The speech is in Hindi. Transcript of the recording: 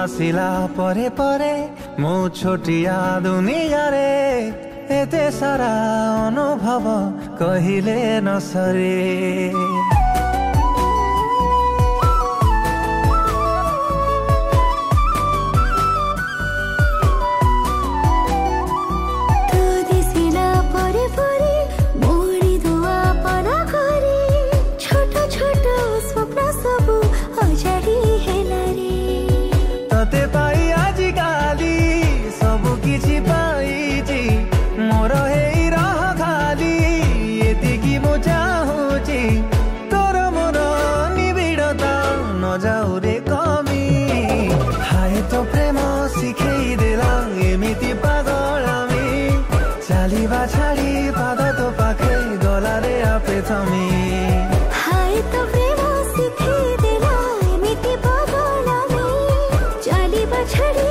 आसिला परे परे मो छोटिया दुनिया रे एते सारा अनुभव कहिले न सरे। तते पाई आजी गाली सबु किछि पाइछि मोर हेई रह खाली एतिकी मु चाहुछि तोर मोर निबिड़ता न जाऊ रे कमी। हाय तो प्रेम शिखेई देला एमिति पागल आमी चालिबा छाड़ी पाद तो पाखे गला रे आपे थमी। हाय तो प्रेम शिखेई देला एमिति पागल आमी चालिबा छाड़ी